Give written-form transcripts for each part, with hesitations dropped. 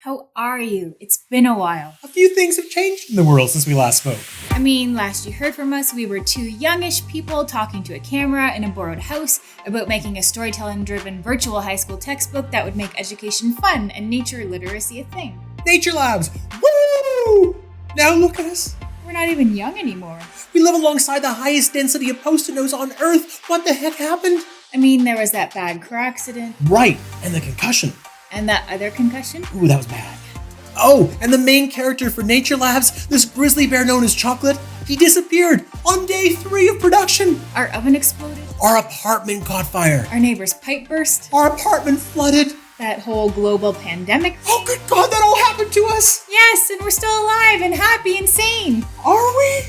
How are you? It's been a while. A few things have changed in the world since we last spoke. I mean, last you heard from us, we were two youngish people talking to a camera in a borrowed house about making a storytelling-driven virtual high school textbook that would make education fun and nature literacy a thing. Nature Labs! Woo! Now look at us. We're not even young anymore. We live alongside the highest density of Post-it notes on Earth. What the heck happened? I mean, there was that bad car accident. Right, and the concussion. And that other concussion? Ooh, that was bad. Oh, and the main character for Nature Labs, this grizzly bear known as Chocolate, he disappeared on day 3 of production. Our oven exploded. Our apartment caught fire. Our neighbor's pipe burst. Our apartment flooded. That whole global pandemic. Oh, good God, that all happened to us. Yes, and we're still alive and happy and sane. Are we?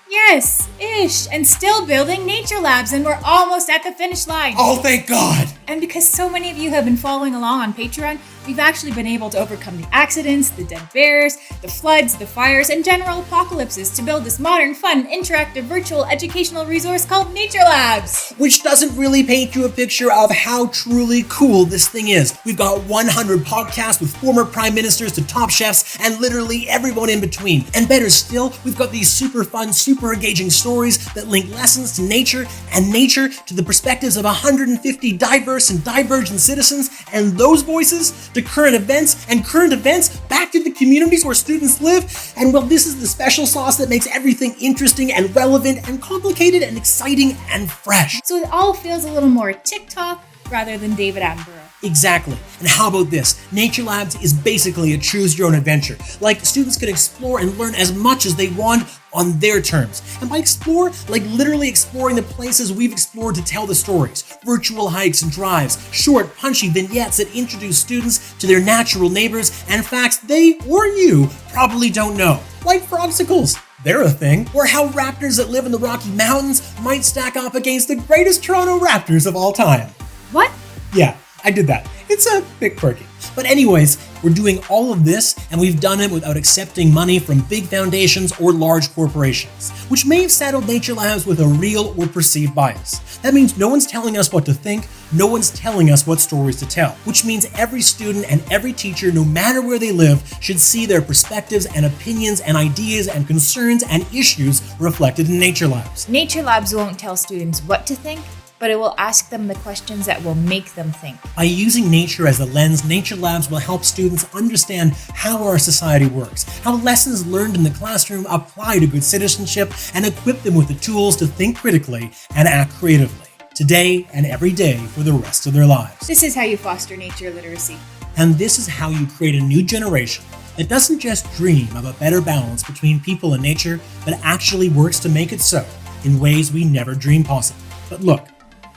Yes-ish, and still building Nature Labs, and we're almost at the finish line. Oh, thank God. And because so many of you have been following along on Patreon, we've actually been able to overcome the accidents, the dead bears, the floods, the fires, and general apocalypses to build this modern, fun, interactive, virtual educational resource called Nature Labs. Which doesn't really paint you a picture of how truly cool this thing is. We've got 100 podcasts with former prime ministers to top chefs and literally everyone in between. And better still, we've got these super fun, super engaging stories that link lessons to nature and nature to the perspectives of 150 diverse and divergent citizens, and those voices to current events, and current events back to the communities where students live. And well, this is the special sauce that makes everything interesting and relevant and complicated and exciting and fresh. So it all feels a little more TikTok rather than David Attenborough. Exactly. And how about this? Nature Labs is basically a choose your own adventure. Like, students can explore and learn as much as they want on their terms. And by explore, like literally exploring the places we've explored to tell the stories. Virtual hikes and drives, short, punchy vignettes that introduce students to their natural neighbors and facts they or you probably don't know. Like frobsicles. They're a thing. Or how raptors that live in the Rocky Mountains might stack up against the greatest Toronto Raptors of all time. What? Yeah, I did that. It's a bit quirky. But anyways, we're doing all of this, and we've done it without accepting money from big foundations or large corporations, which may have saddled Nature Labs with a real or perceived bias. That means no one's telling us what to think, no one's telling us what stories to tell, which means every student and every teacher, no matter where they live, should see their perspectives and opinions and ideas and concerns and issues reflected in Nature Labs. Nature Labs won't tell students what to think, but it will ask them the questions that will make them think. By using nature as a lens, Nature Labs will help students understand how our society works, how lessons learned in the classroom apply to good citizenship, and equip them with the tools to think critically and act creatively, today and every day for the rest of their lives. This is how you foster nature literacy. And this is how you create a new generation that doesn't just dream of a better balance between people and nature, but actually works to make it so in ways we never dreamed possible. But look,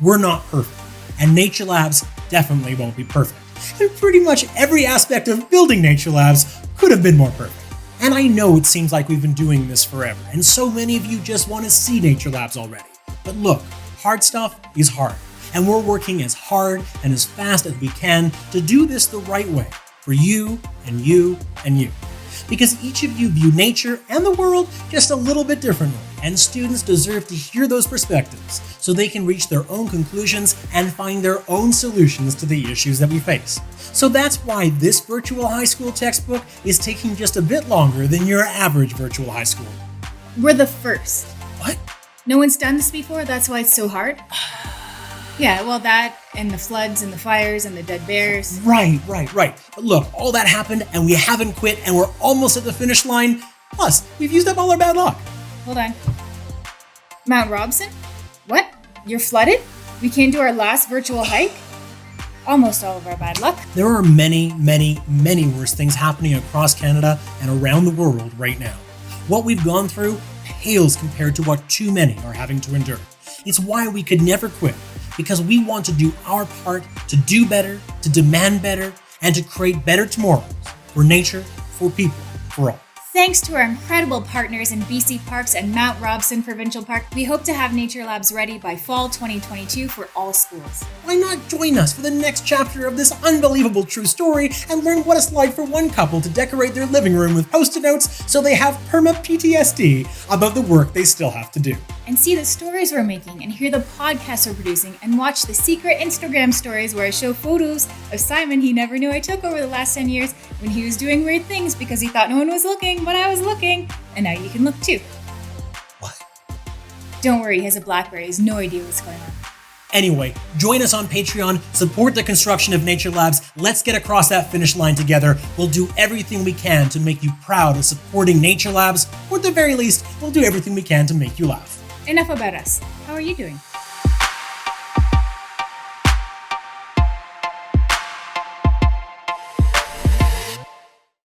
we're not perfect, and Nature Labs definitely won't be perfect. And pretty much every aspect of building Nature Labs could have been more perfect. And I know it seems like we've been doing this forever, and so many of you just want to see Nature Labs already. But look, hard stuff is hard, and we're working as hard and as fast as we can to do this the right way for you and you and you. Because each of you view nature and the world just a little bit differently, and students deserve to hear those perspectives so they can reach their own conclusions and find their own solutions to the issues that we face. So that's why this virtual high school textbook is taking just a bit longer than your average virtual high school. We're the first. What? No one's done this before, that's why it's so hard? Yeah, well, that, and the floods, and the fires, and the dead bears. Right. But look, all that happened, and we haven't quit, and we're almost at the finish line. Plus, we've used up all our bad luck. Hold on. Mount Robson? What? You're flooded? We can't do our last virtual hike? Almost all of our bad luck. There are many worse things happening across Canada and around the world right now. What we've gone through pales compared to what too many are having to endure. It's why we could never quit, because we want to do our part to do better, to demand better, and to create better tomorrows for nature, for people, for all. Thanks to our incredible partners in BC Parks and Mount Robson Provincial Park, we hope to have Nature Labs ready by fall 2022 for all schools. Why not join us for the next chapter of this unbelievable true story and learn what it's like for one couple to decorate their living room with Post-it notes so they have perma-PTSD about the work they still have to do. and see the stories we're making and hear the podcasts we're producing and watch the secret Instagram stories where I show photos of Simon he never knew I took over the last 10 years when he was doing weird things because he thought no one was looking, but I was looking. And now you can look too. What? Don't worry, he has a BlackBerry. He has no idea what's going on. Anyway, join us on Patreon, support the construction of Nature Labs. Let's get across that finish line together. We'll do everything we can to make you proud of supporting Nature Labs, or at the very least, we'll do everything we can to make you laugh. Enough about us. How are you doing?